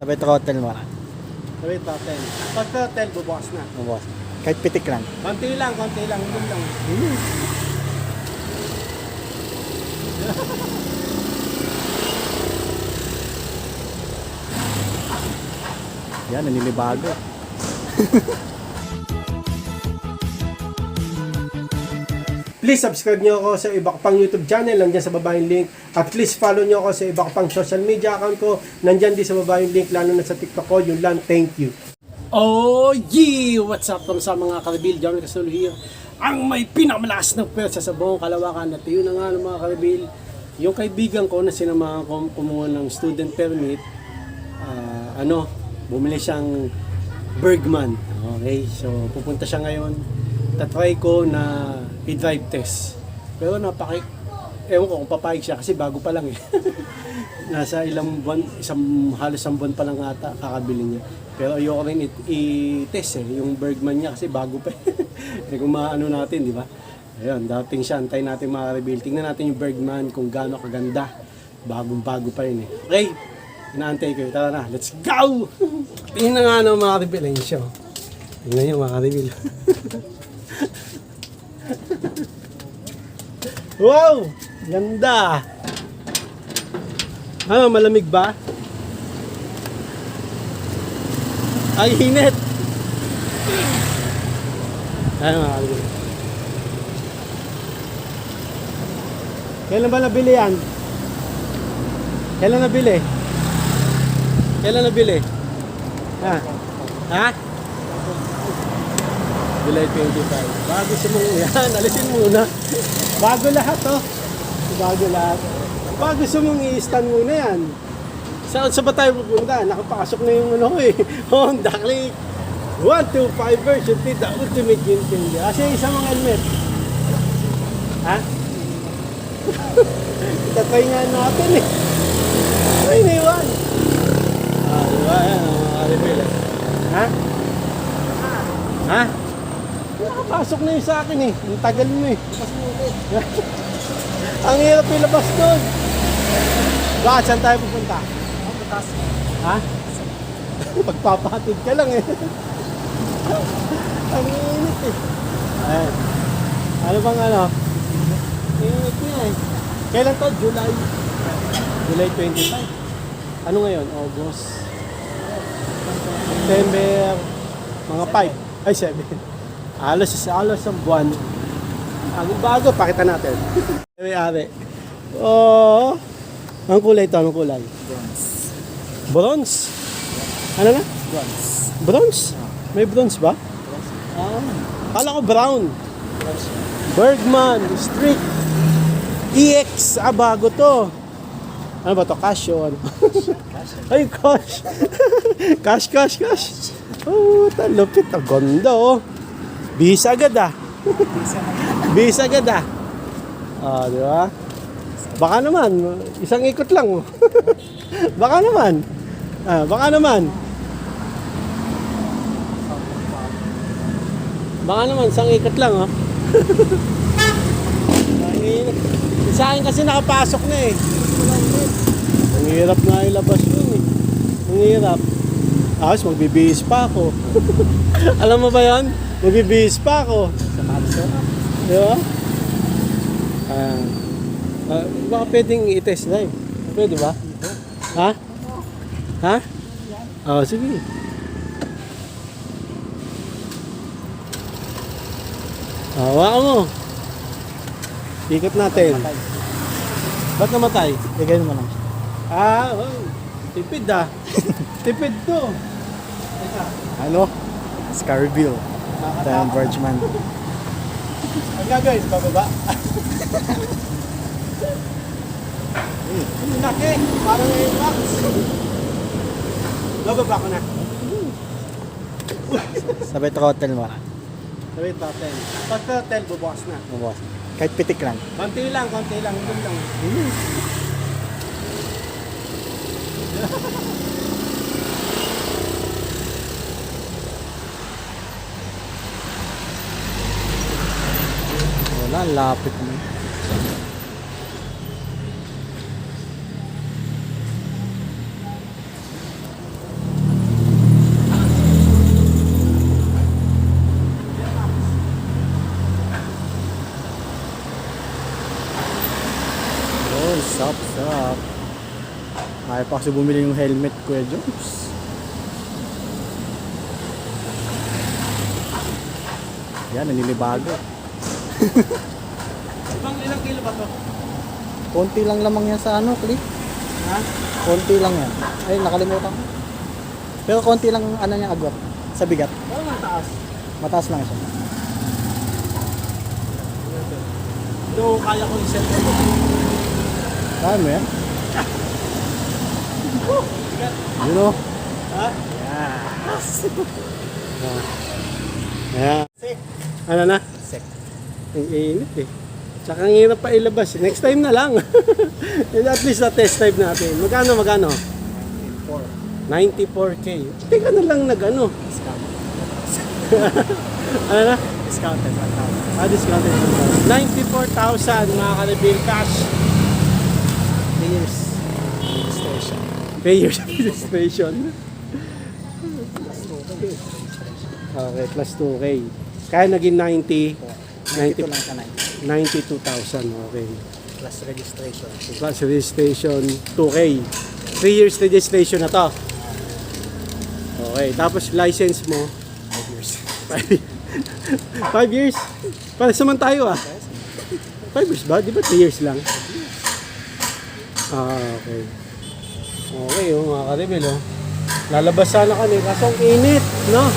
Sabay hotel mo na. Sabi hotel. Pag hotel, bubukas na. Mabukas. Kahit pitik lang. Konti lang, yun lang. Yan, naninibago. Please subscribe nyo ako sa iba ko pang YouTube channel, nandyan sa baba yung link. At please follow nyo ako sa iba ko pang social media account ko, nandyan din sa baba yung link, lalo na sa TikTok ko. Yun lang, thank you. Oh yeah! What's up sa mga karibil? John Casulo here. Ang may pinakamalakas ng pwersa sa buong Kalawakan. At yun na nga mga karibil, yung kaibigan ko na sinamahan ko kumuha ng student permit, bumili siyang Bergman. Okay, so pupunta siya ngayon. Tatry ko na i-drive test. Pero ewan ko kung papayag siya kasi bago pa lang eh. Nasa ilang buwan, halos isang buwan pa lang ata kakabili niya. Pero ayoko rin i-test yung Bergman niya kasi bago pa eh. Kung maano natin, di ba? Ayun, dating siya, antayin natin mga reveal. Tingnan natin yung Bergman kung gaano kaganda. Bagong-bago pa yun eh. Okay, inaantay ko. Tara na, let's go! Tingnan na nga mga reveal. Ayun siya. Tingnan niyo mga reveal. Wow! Ganda! Malamig ba? Ay, hinit! Ay, mga kalibig. Kailan ba nabili yan? Kailan nabili? Kailan nabili? Ha? Ha? July 25. Bago sumong yan, alisin muna. Bago lahat oh. Bago lahat. Bago sumong i-stand muna yan. Saan ba tayo pupunta? Nakapasok na yung ano eh. Honda Click 125 version 3, the ultimate game changer. Kasi isang mga helmet. Ha? Itatry nga natin eh. Try na yun. Diba? Yan ang mga reveal eh. Ha? Ha? Nakapasok na yun sa akin eh. Ang tagal mo eh. Ang hirap ilabas doon. Bakit? Saan tayo pupunta? Butas. Ha? Pagpapatid ka lang eh. Ang init eh. Ayan. Ano bang ano? Init niya eh. Kailan to? July 25. Ano ngayon? August. September. Mga 5. Ay 7. Alos ang buwan. Bago, pakita natin. May-ari. Oh. Anong kulay ito? Anong kulay? Bronze. Bronze? Ano na? Bronze. Bronze? May bronze ba? Kala ko brown. Bergman, Street. EX. Bago to. Ano ba to? Casio. Ano? Ay, cash. Cash. Oh, talupit. Ang ganda oh. Bisa agad ah. Bisa agad ah. Di ba? Baka naman, isang ikot lang. Baka naman. Baka naman, isang ikot lang oh. Sa akin kasi nakapasok na eh. Ang hirap na ilabas yun eh. Ang hirap. Tapos magbibihis pa ako. Alam mo ba yun? Magbibihis pa ako. Di ba? Baka pwedeng i-test drive. Pwede ba? Ha? Ha? Sige. Hawakan mo. Ikot natin. Ba't namatay? Bigyan mo lang. Tipid ah. Tipid to. Ano? Scarville. Ito yung Bergman. Ang gagawin, bababa. Laki, parang Airmax. Bababa ko na. Sabay hotel mo na. Sabi hotel. Pag hotel, bubukas na. Mabukas. Kahit pitik lang. Konti lang, yun lang. Wala, lapit mo. kasi bumili yung helmet, Kuya Jones. Yan, naninibago. Ilang kilo ba to? Konti lang lamang yan sa ano, clip. Ha? Konti lang yan. Ay, nakalimutan ko. Pero konti lang ano niya agwat. Sa bigat. Wala nang taas. Mataas lang siya. Ito, kaya ko i-set. Kaya mo yan? You know? Ha? Yeah. Ano na? Sek. Ang init eh. Tsaka ang hirap pa ilabas. Next time na lang. At least na test drive natin. Magkano? 94K. Teka na lang nag-ano. Discount. Ano na? Discounted 1,000. Discounted. 94,000 mga ka-reveal cash. 3 years. Registration. Pay your registration. Okay, plus 2K. Kaya naging 90. 92 lang sa 9. 92,000. Okay. Plus registration. Plus registration, 2K. 3 years registration na to. Okay, tapos license mo, 5 years. 5 years? Para saman tayo 5 years ba? Di ba 3 years lang? Okay. Okay, mga ka-rebel, lalabas sana kami, kaso ang init, no?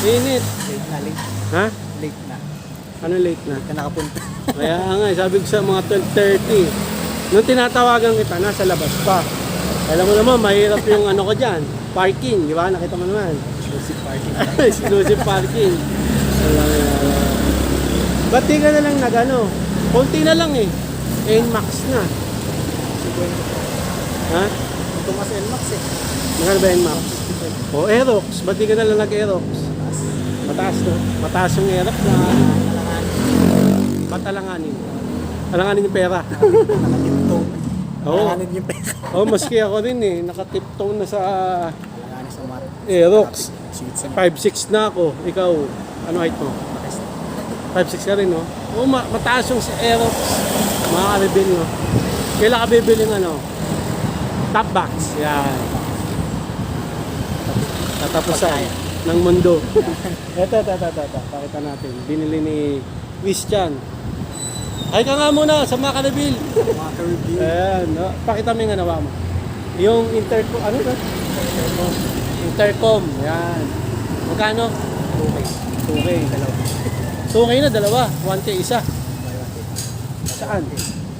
Init. Late na, late. Ha? Late na. Ano late na? Late ka nakapunta. Kaya nga, sabi ko sa mga 12:30. Nung tinatawagan kita, nasa labas pa. Alam mo naman, mahirap yung ano ko dyan. Parking, di ba? Nakita mo naman. Exclusive parking. Exclusive parking. Ba't di ka na lang nag-ano? Konti na lang eh. NMAX na. Ha? Ito mas NMAX eh. Magkano ba NMAX? O Aerox. Ba't di ka na lang nag-Aerox? Mataas no? Mataas yung Aerox na ba't alanganin? Alanganin yung pera. Nakatiptone. Oo. Alanganin yung pera. Oh, maski ako rin eh. Nakatiptone na sa Alanganin sa mat. Aerox. Sweets na. 5'6 na ako. Ikaw, ano height mo? 5'6 ka rin, no? Oo, mataas yung sa Aerox. Mga ka-reveal, no? Kailan ka bibili ng ano? Top box. Yan. Tatapusan ng mundo. Ito. Pakita natin. Binili ni Christian. Ay ka nga muna sa mga ka-reveal. Mga ka-review. Ayan, no? Pakita mo yung ganawa mo. Yung intercom, ano ba? Intercom, yan. Magkano? 2K. 2K. Dalawa. 2K na, dalawa. 1K isa. Buy 1K. Saan?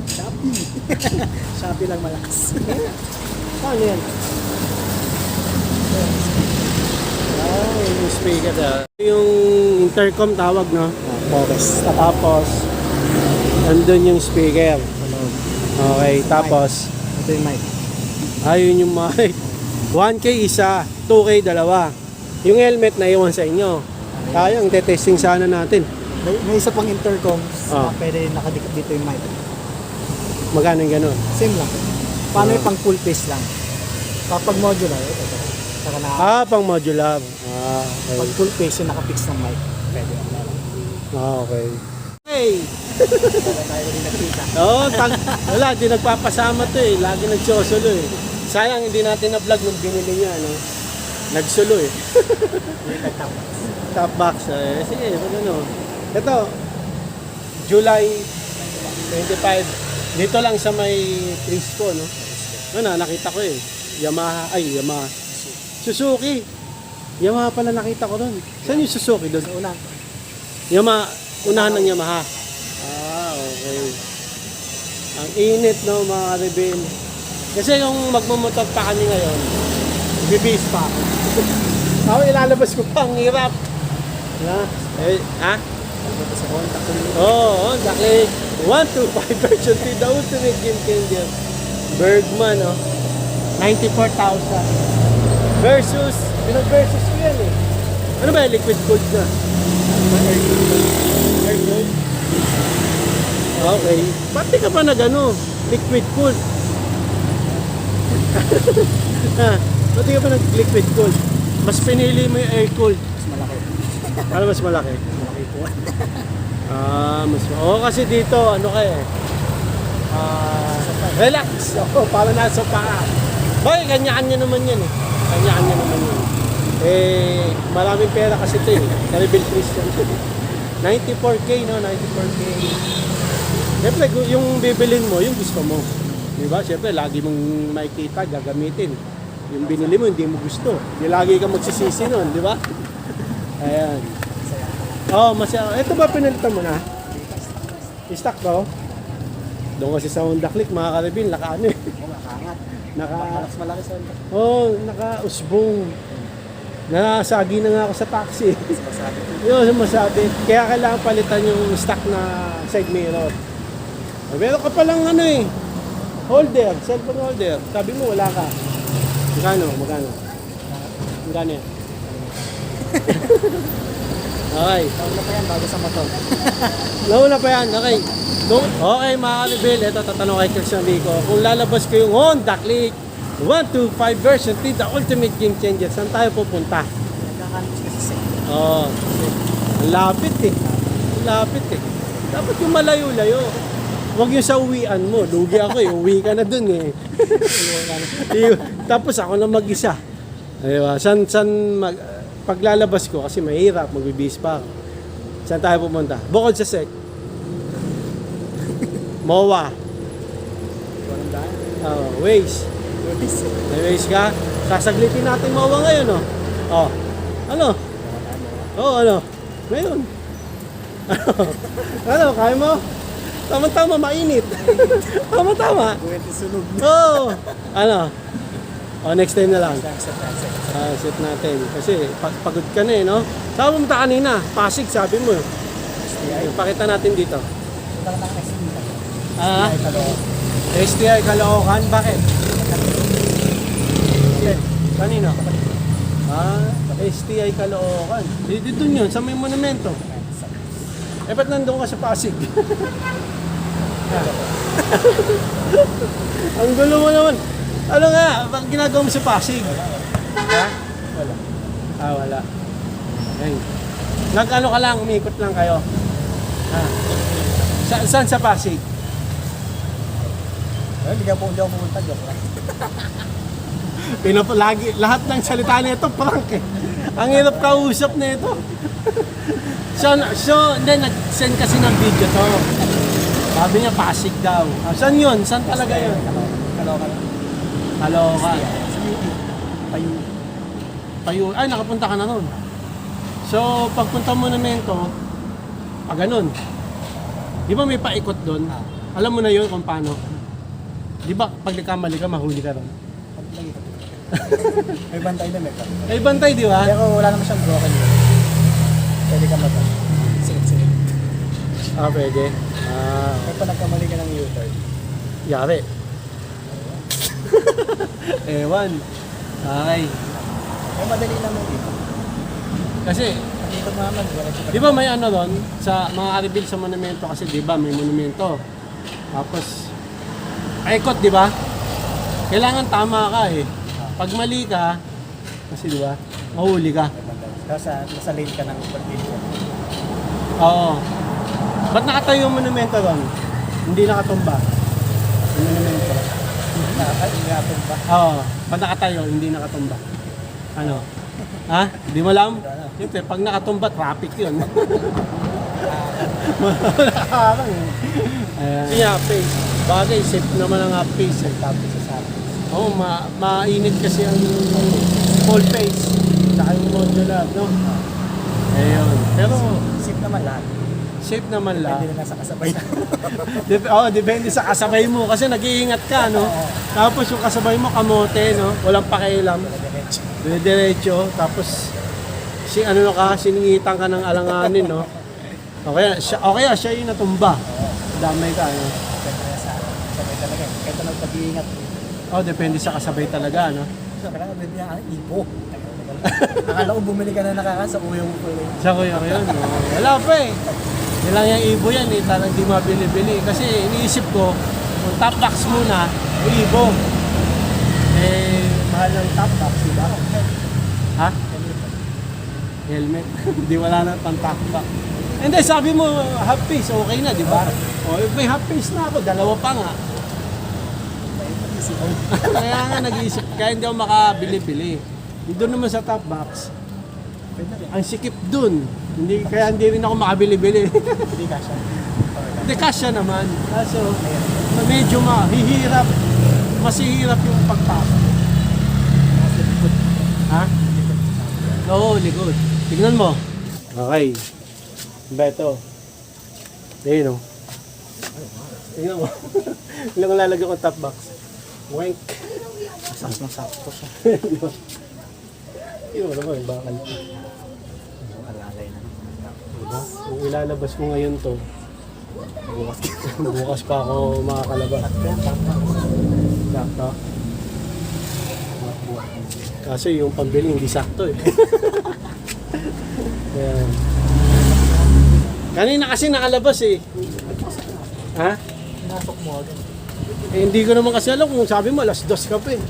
Shopee. Shopee lang malakas. Saan yan? Yung speaker na. Yung intercom tawag, no? Forest. Tapos, andun yung speaker. Okay, tapos, Ito yung mic. ayun yung mic. 1K isa, 2K dalawa. Yung helmet na iwan sa inyo. Sayang, testing sana natin. May isa pang intercom Ah. na pwede nakadikit dito yung mic. Magkano yung ganun? Same lang. Paano yung pang full face lang? Kapag modular, ito. Saka na, Pang modular. Okay. pag full face yung nakapix ng mic, pwede yung lang. Okay. Hey! Para tayo rin nakita. Oo, wala, di nagpapasama to eh. Lagi nagsosolo eh. Sayang, hindi natin na-vlog nung binili niya, no? Nagsolo eh. Yung nagtapos. Top box eh. Sige, ano. Ito, July 25. Dito lang sa may Trisco, no? Ano, nakita ko eh. Yamaha. Suzuki. Yamaha pala nakita ko doon. Saan yung Suzuki doon? Sa una, Yamaha, unahan ng Yamaha. Okay. Ang init, no, mga rebel. Kasi kung magmumotor pa kami ngayon, bibis pa ako. Ako ilalabas ko pa, ang hirap. Ha? ito sa Honda. Oo, dahil 125 version 3, the ultimate game changer. Bergman, no? 94,000. Versus, pinag-versus ko yan eh. Ano ba, liquid cooled na? Air cooled? Okay. Ba't di ka pa nag-ano? Liquid cooled? Ba't di ka pa nag-liquid cooled? Mas pinili mo yung air cooled. Mas malaki. Ano mas malaki? Malaki po. Oo, kasi dito, ano relax. Oo, para nasa paa. Bakit, kanya-kanya naman yan eh. Kanya-kanya naman yan. Eh, maraming pera kasi ito eh. Caribbean Christian. 94K, no? 94K. Siyempre, yung bibilin mo, yung gusto mo. Diba? Siyempre, lagi mong makikita, gagamitin. Yung binili mo, hindi mo gusto. Hindi lagi kang magsisisi nun, di ba? Ayan. Oh, masaya. Ito ba pinalitan mo na? I-stock to? Doon kasi sa Honda Click, mga Caribbean, naka-ano eh. Nakaangat. Naka... Malaki sa Honda. Oh, naka-usbong. Nasagi na nga ako sa taxi. Masabi ko. Yun, masabi. Kaya kailangan palitan yung stock na side mirror. Meron ka palang ano eh. Holder, cellphone holder. Sabi mo wala ka. Magkano? Magkano yan? Okay. Taon na pa yan bago sa motor. Nauna pa yan. Okay. Okay mga Caribbean. Ito tatanong kay Christian Rico. Kung lalabas ko yung Honda Click 125 version 3, the ultimate game changer, saan tayo pupunta? Nagkakanis kasi sa Oo. Ang lapit eh. Ang lapit eh. Dapat yung malayo-layo. Huwag yung sa uwian mo. Lugi ako eh. Uwi ka na dun eh. Tapos ako na mag-isa. Diba? Paglalabas ko kasi mahirap. Magbibis pa ako. Saan tayo pumunta? Bukod sa SEC. MOA. Waze. May Waze ka? Sasaglitin natin MOA ngayon oh. Oh. Ano? Oh, ano? Ngayon. Ano? Kaya mo? Tama-tama, mainit. Tama-tama. Buwet sunog. Oo. Ano? O, next time na lang. Sa Set natin. Kasi pagod ka na eh, no? Saan pumunta kanina? Pasig, sabi mo. Pakita natin dito. Ah? STI Caloocan. Bakit? Kanino? Ah, STI Caloocan. Dito dun yun, sa may monumento. Eh, ba't nandun ka sa Pasig? Ang gulo mo naman. Ano nga, bakit ginagawa mo sa Pasig? Ha? Wala. Ah, wala. Okay. Nag-ano ka lang, umikot lang kayo. Ha? Saan sa Pasig? Hindi ka pumunta, joke lang. Lagi, lahat ng salita nito prank eh. Ang hirap kausap na ito. So, nag-send kasi ng video to. Sabi niya, Pasig daw. Ah, saan yun? Saan talaga yun? Caloocan. Payu. Ay, nakapunta ka na nun. So, pagpunta mo namin to, pag ganun. Di ba may paikot doon? Alam mo na yun kung paano. Di ba, pag nagkamali ka, mahuli ka ron. May bantay na may Ay, bantay, di ba? Pero wala naman siyang broken yun. Pwede ka mag singit-singit. Ah, pwede. Ah, Kaya pa nagkamali ka ng U-turn. yari. Ewan. Okay. Kaya madali naman dito. Kasi, Dito naman, wala siya. di ba may ano doon, sa mga Aribil sa monumento kasi di ba may monumento. Tapos, paikot di ba? Kailangan tama ka eh. Pag mali ka, kasi di ba, mahuli ka. Tapos nasa lane ka ng pag-video. Oo. Ba't nakatayo yung monumento doon? Hindi nakatumba. Yung monumento. Nakakaigatong ba? Oo. Ba't nakatayo, hindi nakatumba? Ano? Ha? Di mo alam? Siyempre, pag nakatumba, traffic yun. Nakaharang eh. Kasi nga, face. Bagay, safe naman ang half face eh. Tapos sa sabi. Oo, mainit kasi ang full face. Saka yung modular, no? Ayun. Pero, Safe naman lahat. safe naman lang. Pwede na nasa kasabay. Depende sa kasabay mo kasi nag-iingat ka, no? Tapos yung kasabay mo kamote, no? Walang pakialam. Diretso. Tapos siningitan ka ng alanganin, no? O kaya siya yung natumba. Damay ka, no? Pwede na sa kasabay talaga. Kahit na pag-iingat. Depende sa kasabay talaga, no? Kaya pwede niya ipo. Akala ko bumili ka na nakaka sa uyong ko. Sa kuya ko yun, no? Wala pa eh. Nilang yung ibo yan, eh. Talagang di mabili-bili. Kasi iniisip ko, kung top box muna, ibo. Eh, mahal ng top box, di ba? Ha? Helmet. Di wala na pang top box. Hindi, sabi mo, half piece, okay na, di ba? O, may half piece na ako, dalawa pa nga. Kaya nga nag-iisip, kaya hindi ako makabili-bili. Doon naman sa top box, ang sikip dun. Kaya hindi rin ako makabili-bili. Hindi kasha. Hindi, kasya naman. Kaso, medyo mahihirap. Masihirap yung pagpasok. Ha? Oo, likod. Tignan mo. Okay. Beto. Ayun o. Tignan mo. Ilang ko lalagyan ko top box. Wank. Sakto siya. Yun mo naman, bakal. Alalay na. Diba? Kung ilalabas ko ngayon to, Bukas. bukas pa ako makakalabas. Sakto. Kaso yung pambili hindi sakto eh. Ayan. Kanina kasi nakalabas eh. Ha? Pinasok mo agad. Eh, hindi ko naman kasi alam kung sabi mo alas 2 ka pa eh.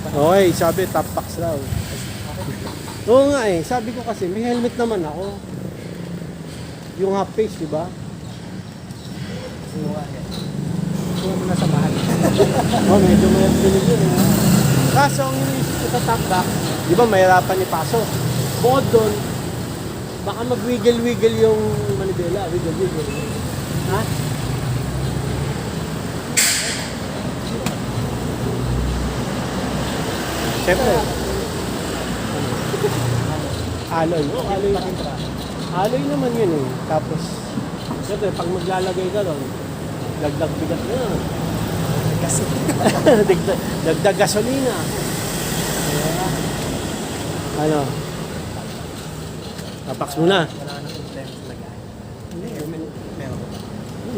Okay, sabi top box raw. Oo nga eh, sabi ko kasi may helmet naman ako. Yung half face, di ba? Kung mo na sa mahal. Oh, medyo mayroon din yun eh. Kaso ang iniisip ko sa top box, di ba mahirapan ipasok. Bukod doon, baka mag-wiggle-wiggle yung manibela. Wiggle-wiggle. Ha? Siyempre. Alloy. Oh, alloy. Alloy naman yun eh. Tapos, siyempre, pag maglalagay ka doon, dagdag bigat na. Kasi. Dagdag gasolina. Ano? Tapax muna. Wala na kung time lagay. Hindi, meron.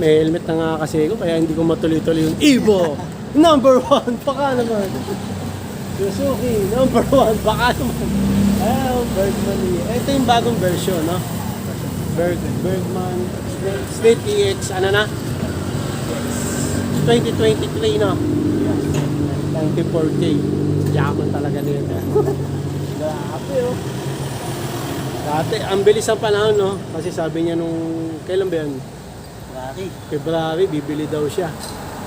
May helmet na nga kasi ko, kaya hindi ko matuloy-tuloy yung Evo. Number 1, baka naman. Suzuki, number 1, baka naman. Bergman. Ito yung bagong version, no? Bergman, State EX, ano na? 2023, no? 94K. Yaman talaga nito. Grabe, oh. Dati, ang bilis ang panahon, no? Kasi sabi niya nung, kailan ba yun? February, bibili daw siya.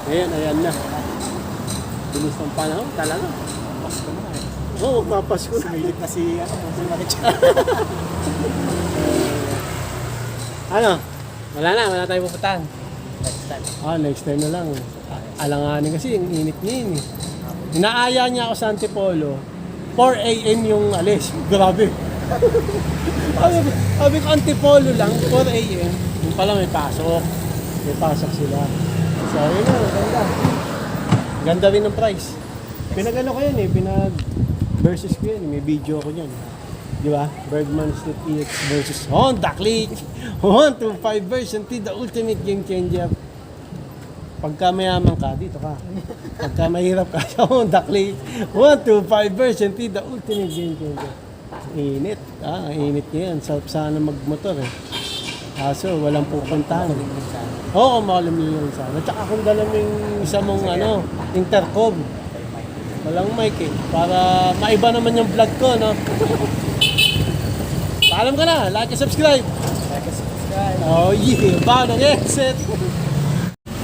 Ngayon, ayan na. Bilis ng panahon, talaga. Pasko na eh. Oo, magpapasko na. Sumilip na si Maricha. Ano? Wala tayong pupuntahan. Next time. Next time na lang. Alanganin kasi, yung init niya yun eh. Inaaya niya ako sa Antipolo. 4 a.m. yung alis. Grabe. Sabi ko, Antipolo lang, 4 a.m. Yung pala may pasok. May pasok sila. Sabi na, ganda. Ganda rin ng price. Pinag-ano ko yun eh, versus ko yun. May video ko yun. Di ba? Bergman State EX versus Honda Click. 125 version T, the ultimate game changer. Pagka mayaman ka, dito ka. Pagka mahirap ka sa Honda Click, 125 version T, the ultimate game changer. Init. Init niya yan. Sarap sana magmotor eh. Kaso walang pupuntahan. Oo, makulimlim yung sana. Tsaka kung dala mo yung isa mong intercom. Walang mic eh. Para maiba naman yung vlog ko, no? Paalam ka na. Like and subscribe. Like and subscribe. Oh yeah. Bago ng exit.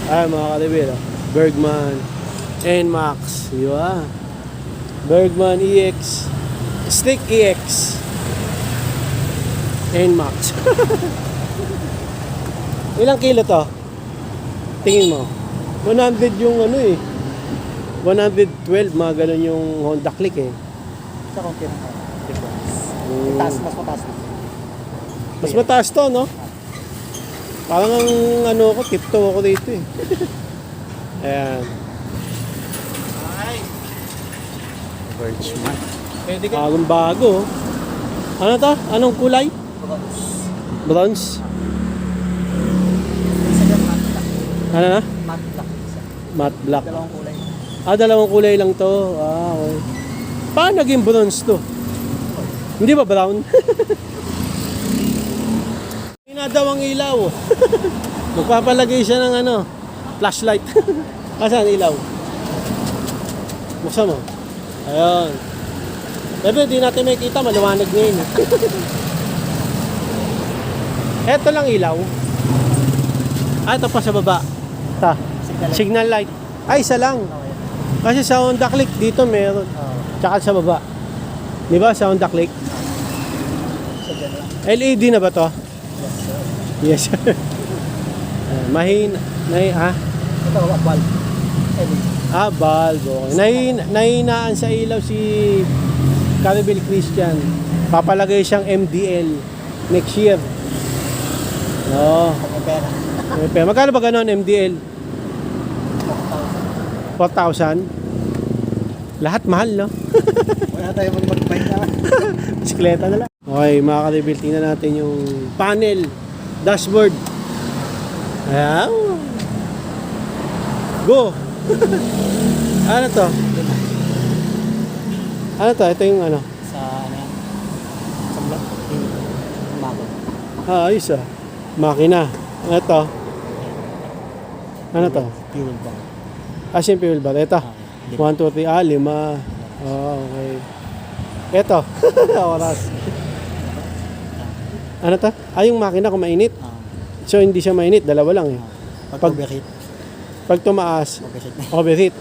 Mga kalibir. Bergman NMAX. Diba? Bergman EX. Stick EX. NMAX. Ilang kilo to? Tingin mo. 100 yung ano eh. 112, mga ganun yung Honda Click eh. Sa kung kinang difference. Mm. Mas mataas na. Mas mataas to, no? Parang ang ano ko, tiptoe ako dito eh. Ayan. Virtual. Pwede ka. Bagong bago. Ano to? Anong kulay? Bronze. Isa dyan, matte black. Ano na? Matte black. Isa. Matte black. Dalawang kulay. Dalawang kulay lang to. Okay. Paano naging bronze to? Hindi ba brown? Daw ang ilaw. Magpapalagay siya ng flashlight. Asan ilaw? Buksan mo. Ayun. Pero di natin makikita, maliwanag ngayon. Eto lang ilaw. Ito pa sa baba. Ta. Signal light. Ay, isa lang. Okay. Kasi sa Honda Click dito meron. Oo. Tsaka sa baba. Di ba sa Honda Click? So, dyan lang. LED na ba to? Yes, sir. Yes, sir. Ito, valve. Bulb. Okay. Nahinaan sa ilaw si Caribel Christian. Papalagay siyang MDL next year. No. May pera. Pero magkano ba ganon MDL? 4,000? Lahat mahal, no? Wala tayo mag-bike na. Bisikleta na lang. Okay, mga Caribel, tingnan natin yung panel, dashboard. Ayan. Go! Ano to? Ano to? Ito yung ano? Sa ano yan? Sa vlog. Umago. Ayos ah. Makina. Ano to? Ano to? Fuel bar. As in fuel bar. Ito. 1, 2, 3, 5. Okay. Ito. Oras. Ano to? Yung makina kung mainit. So hindi siya mainit. Dalawa lang eh. Pag overheat. Pag tumaas, Overheat na. overheat.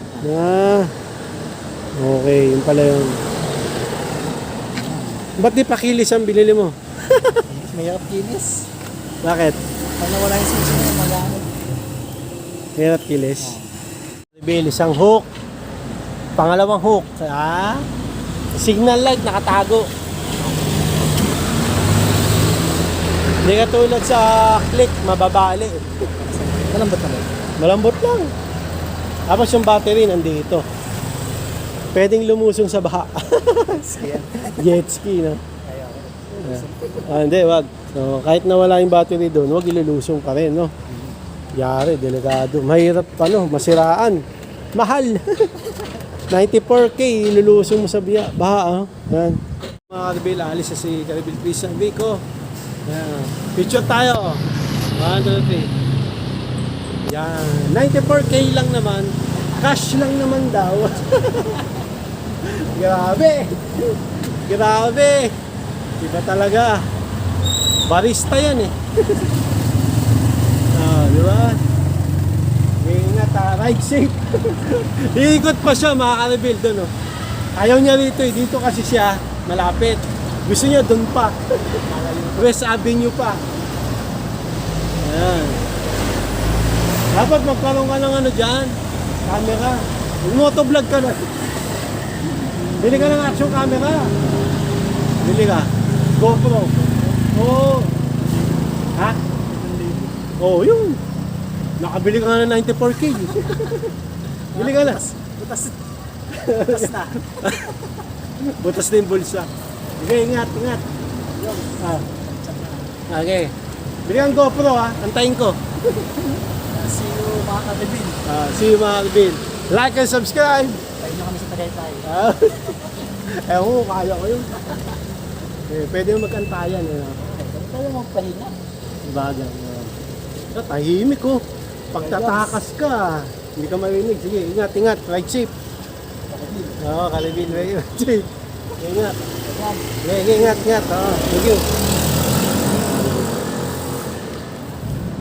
Okay. Yun pala yun. Ba't di pakilis ang binili mo? Mahirap kinis. Bakit? Pag nawala yung switch na magamit. Hirap kilis. Bill, isang hook. Pangalawang hook. Signal light nakatago. Hindi ka tulad sa click, mababali. Malambot naman. Malambot lang. Tapos yung battery nandito. Pwedeng lumusong sa baha. Sige. Jet ski, no? Ayaw. Hindi, wag. So, kahit nawala yung battery doon, wag ilulusong pa rin, no? Yari, delikado. Mahirap, masiraan. Mahal. 94K, ilulusong mo sa baha, Yan. Mga Caribel, alis na si Caribel Christian Vico. Yan. Picture tayo. 1, 2, 3. Yan. 94K lang naman. Cash lang naman daw. Grabe. Grabe. Iba talaga. Barista yan eh. Di ba? Ingat ride safe. Iikot pa siya mga Caribel doon Ayaw niya rito eh. Dito kasi siya malapit. Gusto niya doon pa. West Avenue pa. Ayan. Dapat magkaroon ka ng ano dyan. Camera. Motovlog ka na. Bili ka ng action camera. Bili ka. GoPro. Oo. Ha? Oo, yun. Nakabili ka nga ng 94K. Bili ka na. Butas. Butas na. Butas na yung bulsa. Okay, ingat. Okay. Bili kang GoPro Antayin ko. See you mga Caribel. See you mga Caribel. Like and subscribe. Tayo na kami sa Tagaytay. Ewan ko, kaya ko yun. Pwede mo mag-antayan. Tayo magpahinga. Bagay. Tahimik ko. Pagtatakas ka, hindi ka marinig. Sige, ingat. Ride safe. Oo, Caribel. Ride safe. Ingat. Ingat. Thank you.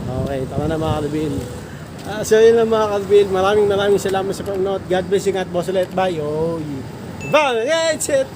Okay, tama na mga Caribel. So yun lang mga Caribel. Maraming salamat sa panonood. God bless you. Ingat, boss ulit. Bye. Bye. That's it.